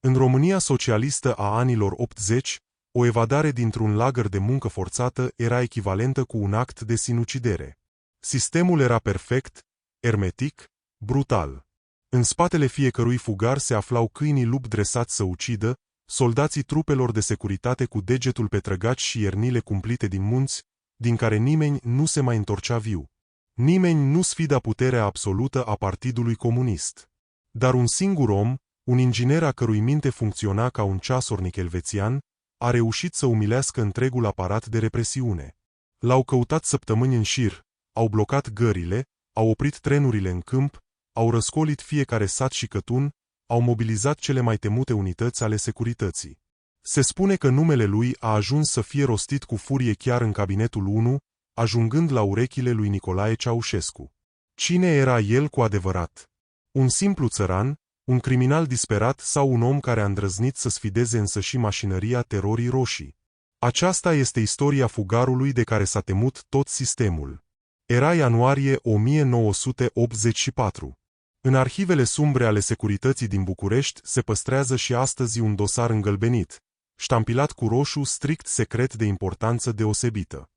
În România socialistă a anilor 80, o evadare dintr-un lagăr de muncă forțată era echivalentă cu un act de sinucidere. Sistemul era perfect, ermetic, brutal. În spatele fiecărui fugar se aflau câinii lup dresați să ucidă, soldații trupelor de securitate cu degetul pe trăgaci și iernile cumplite din munți, din care nimeni nu se mai întorcea viu. Nimeni nu sfida puterea absolută a Partidului Comunist. Dar un singur om, un inginer a cărui minte funcționa ca un ceasornic elvețian, a reușit să umilească întregul aparat de represiune. L-au căutat săptămâni în șir, au blocat gările, au oprit trenurile în câmp, au răscolit fiecare sat și cătun, au mobilizat cele mai temute unități ale securității. Se spune că numele lui a ajuns să fie rostit cu furie chiar în cabinetul 1, ajungând la urechile lui Nicolae Ceaușescu. Cine era el cu adevărat? Un simplu țăran, un criminal disperat sau un om care a îndrăznit să sfideze însăși mașinăria terorii roșii? Aceasta este istoria fugarului de care s-a temut tot sistemul. Era ianuarie 1984. În arhivele sumbre ale securității din București se păstrează și astăzi un dosar îngălbenit, ștampilat cu roșu strict secret de importanță deosebită.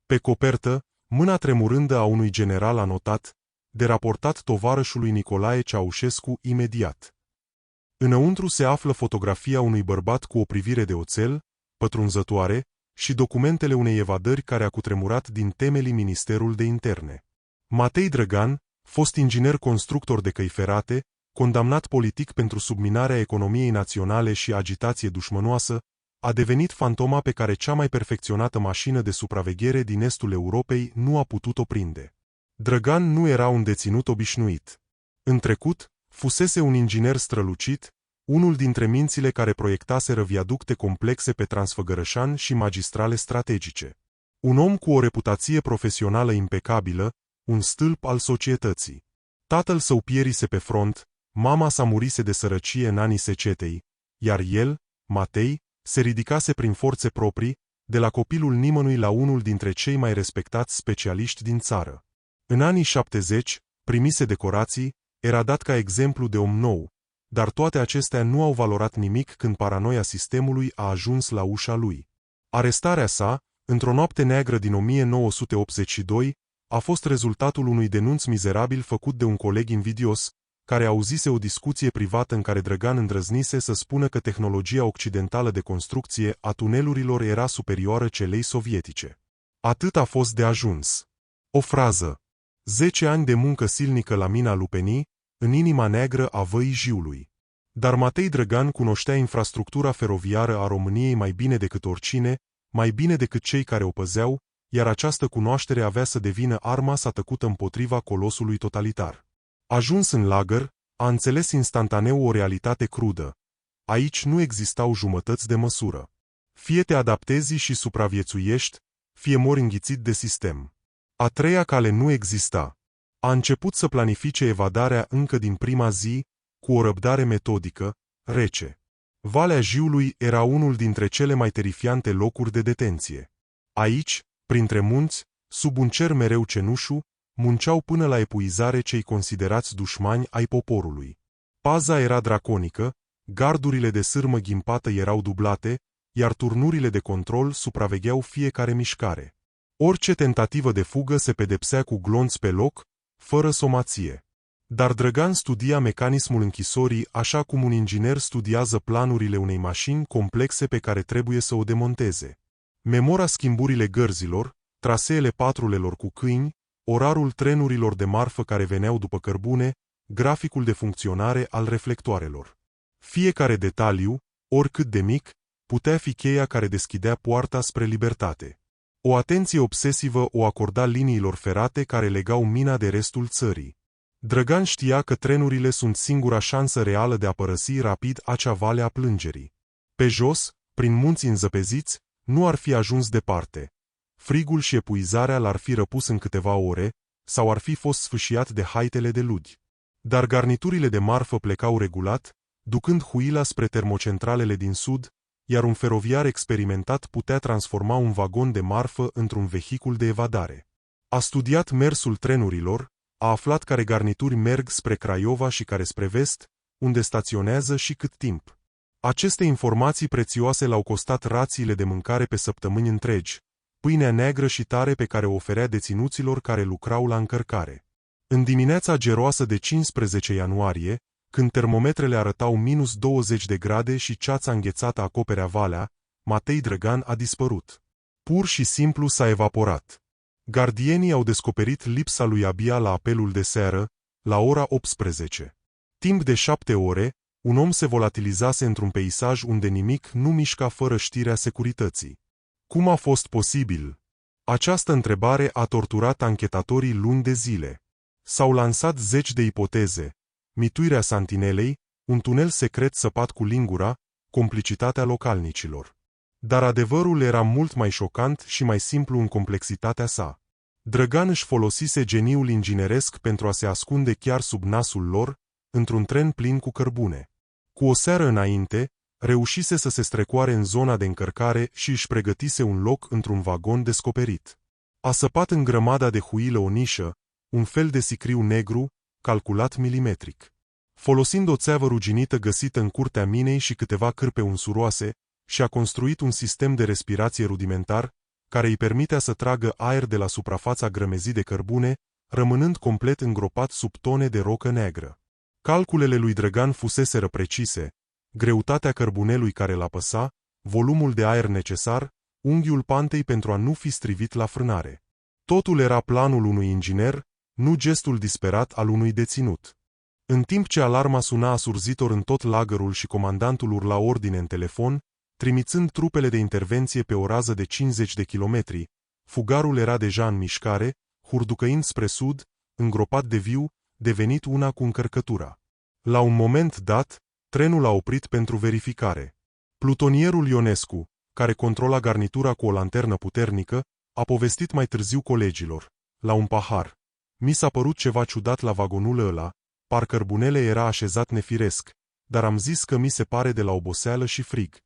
Pe copertă, mâna tremurândă a unui general a notat, de raportat tovarășului Nicolae Ceaușescu imediat. Înăuntru se află fotografia unui bărbat cu o privire de oțel, pătrunzătoare, și documentele unei evadări care a cutremurat din temelii Ministerul de Interne. Matei Drăgan, fost inginer constructor de căi ferate, condamnat politic pentru subminarea economiei naționale și agitație dușmănoasă, a devenit fantoma pe care cea mai perfecționată mașină de supraveghere din estul Europei nu a putut-o prinde. Drăgan nu era un deținut obișnuit. În trecut, fusese un inginer strălucit, unul dintre mințile care proiectaseră viaducte complexe pe Transfăgărășan și magistrale strategice. Un om cu o reputație profesională impecabilă, un stâlp al societății. Tatăl său pierise pe front, mama sa murise de sărăcie în anii secetei, iar el, Matei, se ridicase prin forțe proprii, de la copilul nimănui la unul dintre cei mai respectați specialiști din țară. În anii 70, primise decorații, era dat ca exemplu de om nou, dar toate acestea nu au valorat nimic când paranoia sistemului a ajuns la ușa lui. Arestarea sa, într-o noapte neagră din 1982, a fost rezultatul unui denunț mizerabil făcut de un coleg invidios, care auzise o discuție privată în care Drăgan îndrăznise să spună că tehnologia occidentală de construcție a tunelurilor era superioară celei sovietice. Atât a fost de ajuns. O frază. 10 ani de muncă silnică la mina Lupenii, în inima neagră a Văii Jiului. Dar Matei Drăgan cunoștea infrastructura feroviară a României mai bine decât oricine, mai bine decât cei care o păzeau, iar această cunoaștere avea să devină arma sa tăcută împotriva colosului totalitar. Ajuns în lagăr, a înțeles instantaneu o realitate crudă. Aici nu existau jumătăți de măsură. Fie te adaptezi și supraviețuiești, fie mori înghițit de sistem. A treia cale nu exista. A început să planifice evadarea încă din prima zi, cu o răbdare metodică, rece. Valea Jiului era unul dintre cele mai terifiante locuri de detenție. Aici, printre munți, sub un cer mereu cenușu, munceau până la epuizare cei considerați dușmani ai poporului. Paza era draconică, gardurile de sârmă ghimpată erau dublate, iar turnurile de control supravegheau fiecare mișcare. Orice tentativă de fugă se pedepsea cu glonț pe loc, fără somație. Dar Drăgan studia mecanismul închisorii așa cum un inginer studiază planurile unei mașini complexe pe care trebuie să o demonteze. Memora schimburile gărzilor, traseele patrulelor cu câini, orarul trenurilor de marfă care veneau după cărbune, graficul de funcționare al reflectoarelor. Fiecare detaliu, oricât de mic, putea fi cheia care deschidea poarta spre libertate. O atenție obsesivă o acorda liniilor ferate care legau mina de restul țării. Drăgan știa că trenurile sunt singura șansă reală de a părăsi rapid acea vale a plângerii. Pe jos, prin munții înzăpeziți, nu ar fi ajuns departe. Frigul și epuizarea l-ar fi răpus în câteva ore, sau ar fi fost sfâșiat de haitele de ludi. Dar garniturile de marfă plecau regulat, ducând huila spre termocentralele din sud, iar un feroviar experimentat putea transforma un vagon de marfă într-un vehicul de evadare. A studiat mersul trenurilor, a aflat care garnituri merg spre Craiova și care spre vest, unde staționează și cât timp. Aceste informații prețioase l-au costat rațiile de mâncare pe săptămâni întregi, pâinea neagră și tare pe care o oferea deținuților care lucrau la încărcare. În dimineața geroasă de 15 ianuarie, când termometrele arătau -20 de grade și ceața înghețată acoperea valea, Matei Drăgan a dispărut. Pur și simplu s-a evaporat. Gardienii au descoperit lipsa lui abia la apelul de seară, la ora 18. Timp de 7 ore, un om se volatilizase într-un peisaj unde nimic nu mișca fără știrea securității. Cum a fost posibil? Această întrebare a torturat anchetatorii luni de zile. S-au lansat zeci de ipoteze: mituirea santinelei, un tunel secret săpat cu lingura, complicitatea localnicilor. Dar adevărul era mult mai șocant și mai simplu în complexitatea sa. Drăgan își folosise geniul ingineresc pentru a se ascunde chiar sub nasul lor, într-un tren plin cu cărbune. Cu o seară înainte, reușise să se strecoare în zona de încărcare și își pregătise un loc într-un vagon descoperit. A săpat în grămada de huilă o nișă, un fel de sicriu negru, calculat milimetric. Folosind o țeavă ruginită găsită în curtea minei și câteva cârpe unsuroase, și-a construit un sistem de respirație rudimentar, care îi permitea să tragă aer de la suprafața grămezii de cărbune, rămânând complet îngropat sub tone de rocă neagră. Calculele lui Drăgan fuseseră precise: greutatea cărbunelui care l-apăsa, volumul de aer necesar, unghiul pantei pentru a nu fi strivit la frânare. Totul era planul unui inginer, nu gestul disperat al unui deținut. În timp ce alarma suna asurzitor în tot lagărul și comandantul urla ordine în telefon, trimițând trupele de intervenție pe o rază de 50 de kilometri, fugarul era deja în mișcare, hurducăind spre sud, îngropat de viu, devenit una cu încărcătura. La un moment dat, trenul a oprit pentru verificare. Plutonierul Ionescu, care controla garnitura cu o lanternă puternică, a povestit mai târziu colegilor: la un pahar. Mi s-a părut ceva ciudat la vagonul ăla, par cărbunele era așezat nefiresc, dar am zis că mi se pare de la oboseală și frig.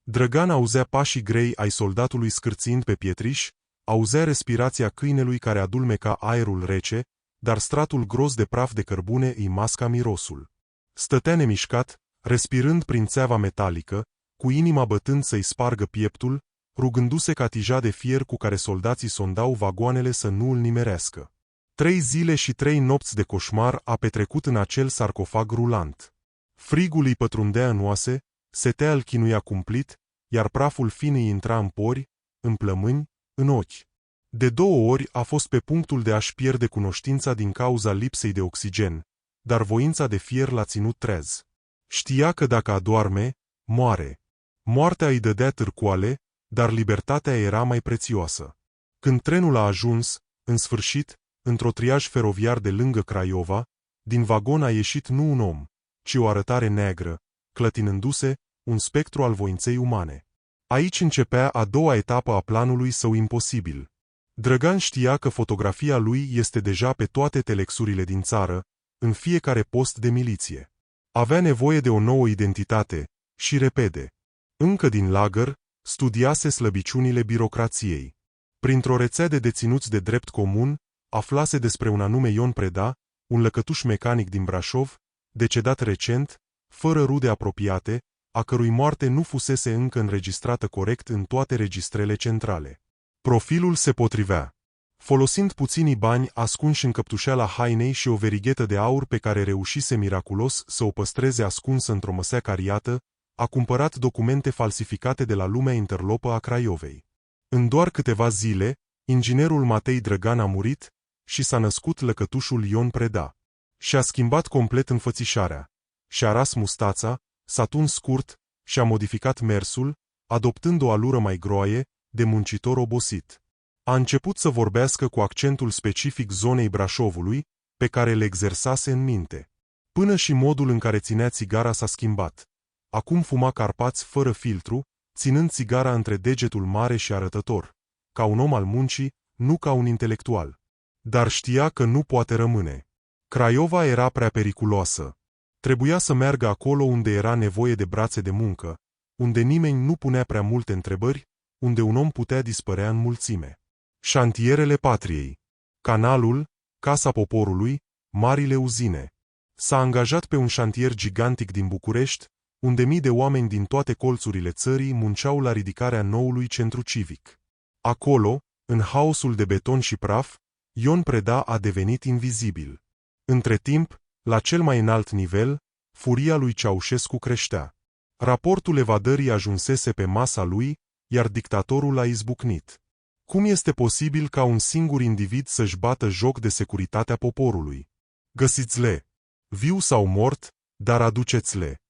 Drăgan auzea pașii grei ai soldatului scârțind pe pietriș, auzea respirația câinelui care adulmeca aerul rece, dar stratul gros de praf de cărbune îi masca mirosul. Stătea nemișcat, respirând prin țeava metalică, cu inima bătând să-i spargă pieptul, rugându-se ca tija de fier cu care soldații sondau vagoanele să nu îl nimerească. 3 zile și 3 nopți de coșmar a petrecut în acel sarcofag rulant. Frigul îi pătrundea în oase, setea îl chinuia cumplit, iar praful fin îi intra în pori, în plămâni, în ochi. De 2 ori a fost pe punctul de a-și pierde cunoștința din cauza lipsei de oxigen, dar voința de fier l-a ținut treaz. Știa că dacă adorme, moare. Moartea îi dădea târcoale, dar libertatea era mai prețioasă. Când trenul a ajuns, în sfârșit, într-o triaj feroviar de lângă Craiova, din vagon a ieșit nu un om, ci o arătare neagră, clătinându-se, un spectru al voinței umane. Aici începea a doua etapă a planului său imposibil. Drăgan știa că fotografia lui este deja pe toate telexurile din țară, în fiecare post de miliție. Avea nevoie de o nouă identitate, și repede. Încă din lagăr, studiase slăbiciunile birocrației. Printr-o rețea de deținuți de drept comun, aflase despre un anume Ion Preda, un lăcătuș mecanic din Brașov, decedat recent, fără rude apropiate, a cărui moarte nu fusese încă înregistrată corect în toate registrele centrale. Profilul se potrivea. Folosind puținii bani ascunși în căptușeala hainei și o verighetă de aur pe care reușise miraculos să o păstreze ascunsă într-o măsea cariată, a cumpărat documente falsificate de la lumea interlopă a Craiovei. În doar câteva zile, inginerul Matei Drăgan a murit și s-a născut lăcătușul Ion Preda. Și-a schimbat complet înfățișarea. Și-a ras mustața, s-a tuns scurt și-a modificat mersul, adoptând o alură mai groaie, de muncitor obosit. A început să vorbească cu accentul specific zonei Brașovului, pe care le exersase în minte. Până și modul în care ținea țigara s-a schimbat. Acum fuma Carpați fără filtru, ținând țigara între degetul mare și arătător, ca un om al muncii, nu ca un intelectual. Dar știa că nu poate rămâne. Craiova era prea periculoasă. Trebuia să meargă acolo unde era nevoie de brațe de muncă, unde nimeni nu punea prea multe întrebări, unde un om putea dispărea în mulțime. Șantierele patriei. Canalul, Casa Poporului, marile uzine. S-a angajat pe un șantier gigantic din București, unde mii de oameni din toate colțurile țării munceau la ridicarea noului centru civic. Acolo, în haosul de beton și praf, Ion Preda a devenit invizibil. Între timp, la cel mai înalt nivel, furia lui Ceaușescu creștea. Raportul evadării ajunsese pe masa lui, iar dictatorul a izbucnit. Cum este posibil ca un singur individ să-și bată joc de securitatea poporului? Găsiți-le! Viu sau mort, dar aduceți-le!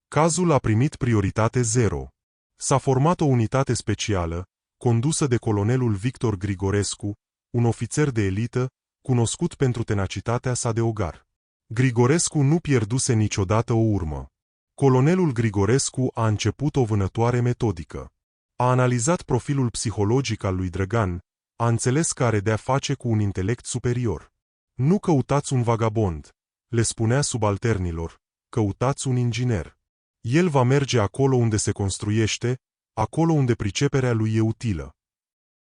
Cazul a primit prioritate 0. S-a format o unitate specială, condusă de colonelul Victor Grigorescu, un ofițer de elită, cunoscut pentru tenacitatea sa de ogar. Grigorescu nu pierduse niciodată o urmă. Colonelul Grigorescu a început o vânătoare metodică. A analizat profilul psihologic al lui Drăgan, a înțeles că are de-a face cu un intelect superior. Nu căutați un vagabond, le spunea subalternilor, căutați un inginer. El va merge acolo unde se construiește, acolo unde priceperea lui e utilă.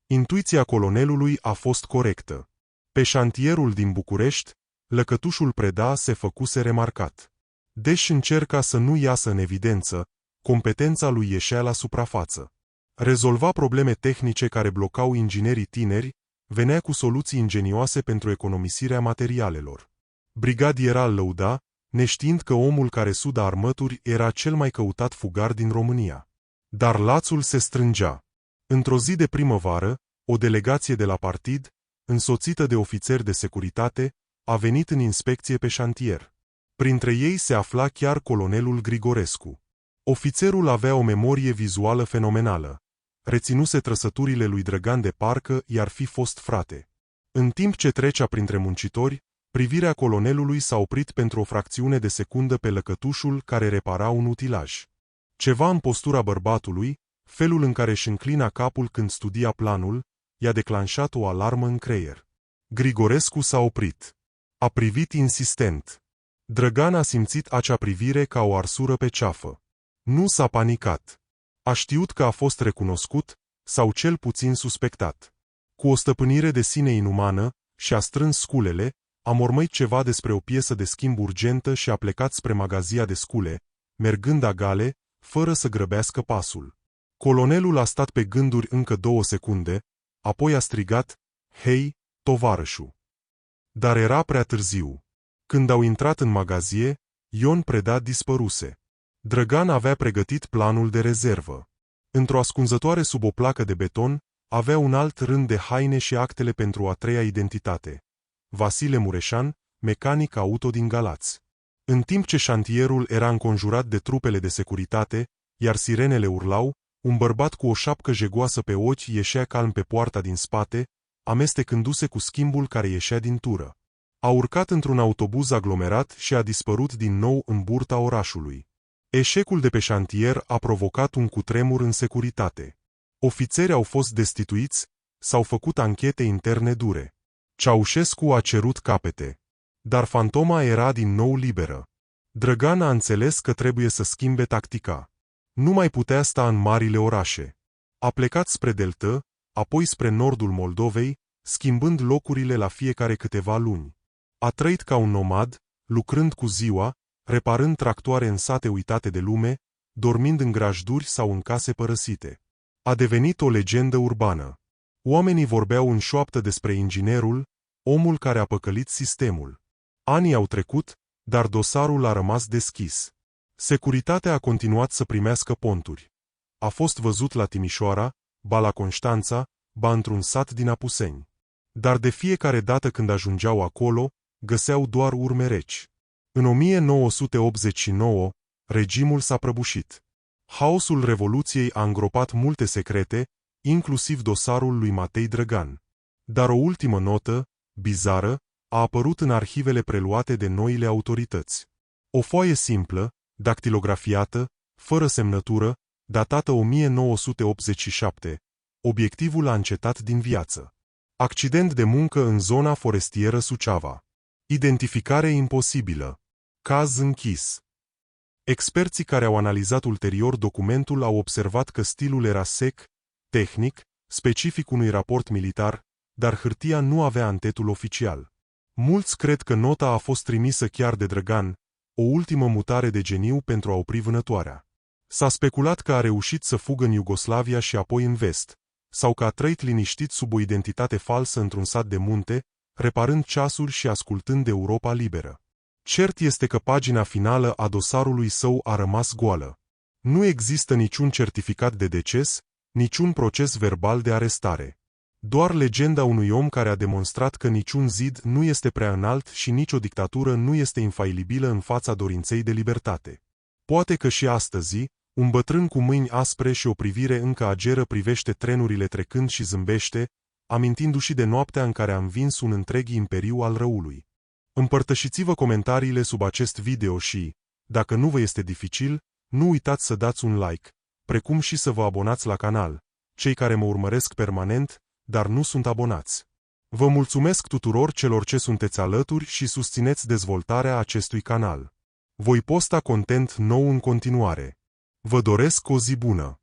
Intuiția colonelului a fost corectă. Pe șantierul din București, lăcătușul Preda se făcuse remarcat. Deși încerca să nu iasă în evidență, competența lui ieșea la suprafață. Rezolva probleme tehnice care blocau inginerii tineri, venea cu soluții ingenioase pentru economisirea materialelor. Brigadiera îl lăuda, neștiind că omul care sudă armături era cel mai căutat fugar din România. Dar lațul se strângea. Într-o zi de primăvară, o delegație de la partid, însoțită de ofițeri de securitate, a venit în inspecție pe șantier. Printre ei se afla chiar colonelul Grigorescu. Ofițerul avea o memorie vizuală fenomenală. Reținuse trăsăturile lui Drăgan de parcă i-ar fi fost frate. În timp ce trecea printre muncitori, privirea colonelului s-a oprit pentru o fracțiune de secundă pe lăcătușul care repara un utilaj. Ceva în postura bărbatului, felul în care își înclina capul când studia planul, i-a declanșat o alarmă în creier. Grigorescu s-a oprit. A privit insistent. Drăgan a simțit acea privire ca o arsură pe ceafă. Nu s-a panicat. A știut că a fost recunoscut, sau cel puțin suspectat. Cu o stăpânire de sine inumană, și-a strâns sculele, a mormăit ceva despre o piesă de schimb urgentă și a plecat spre magazia de scule, mergând agale, fără să grăbească pasul. Colonelul a stat pe gânduri încă 2 secunde, apoi a strigat, "Hei, tovarășu!" Dar era prea târziu. Când au intrat în magazie, Ion Preda dispăruse. Drăgan avea pregătit planul de rezervă. Într-o ascunzătoare sub o placă de beton, avea un alt rând de haine și actele pentru a treia identitate. Vasile Mureșan, mecanic auto din Galați. În timp ce șantierul era înconjurat de trupele de securitate, iar sirenele urlau, un bărbat cu o șapcă jegoasă pe ochi ieșea calm pe poarta din spate, amestecându-se cu schimbul care ieșea din tură. A urcat într-un autobuz aglomerat și a dispărut din nou în burta orașului. Eșecul de pe șantier a provocat un cutremur în securitate. Ofițeri au fost destituiți, s-au făcut anchete interne dure. Ceaușescu a cerut capete. Dar fantoma era din nou liberă. Drăgan a înțeles că trebuie să schimbe tactica. Nu mai putea sta în marile orașe. A plecat spre delta, apoi spre nordul Moldovei, schimbând locurile la fiecare câteva luni. A trăit ca un nomad, lucrând cu ziua, reparând tractoare în sate uitate de lume, dormind în grajduri sau în case părăsite. A devenit o legendă urbană. Oamenii vorbeau în șoaptă despre inginerul, omul care a păcălit sistemul. Anii au trecut, dar dosarul a rămas deschis. Securitatea a continuat să primească ponturi. A fost văzut la Timișoara, ba la Constanța, ba într-un sat din Apuseni. Dar de fiecare dată când ajungeau acolo, găseau doar urme reci. În 1989, regimul s-a prăbușit. Haosul Revoluției a îngropat multe secrete, inclusiv dosarul lui Matei Drăgan. Dar o ultimă notă, bizară, a apărut în arhivele preluate de noile autorități. O foaie simplă, dactilografiată, fără semnătură, datată 1987. Obiectivul a încetat din viață. Accident de muncă în zona forestieră Suceava. Identificare imposibilă. Caz închis. Experții care au analizat ulterior documentul au observat că stilul era sec, tehnic, specific unui raport militar, dar hârtia nu avea antetul oficial. Mulți cred că nota a fost trimisă chiar de Drăgan, o ultimă mutare de geniu pentru a opri vânătoarea. S-a speculat că a reușit să fugă în Iugoslavia și apoi în vest, sau că a trăit liniștit sub o identitate falsă într-un sat de munte, reparând ceasuri și ascultând de Europa liberă. Cert este că pagina finală a dosarului său a rămas goală. Nu există niciun certificat de deces, niciun proces verbal de arestare. Doar legenda unui om care a demonstrat că niciun zid nu este prea înalt și nicio dictatură nu este infailibilă în fața dorinței de libertate. Poate că și astăzi, un bătrân cu mâini aspre și o privire încă ageră privește trenurile trecând și zâmbește, amintindu-și de noaptea în care a învins un întreg imperiu al răului. Împărtășiți-vă comentariile sub acest video și, dacă nu vă este dificil, nu uitați să dați un like, precum și să vă abonați la canal, cei care mă urmăresc permanent, dar nu sunt abonați. Vă mulțumesc tuturor celor ce sunteți alături și susțineți dezvoltarea acestui canal. Voi posta content nou în continuare. Vă doresc o zi bună!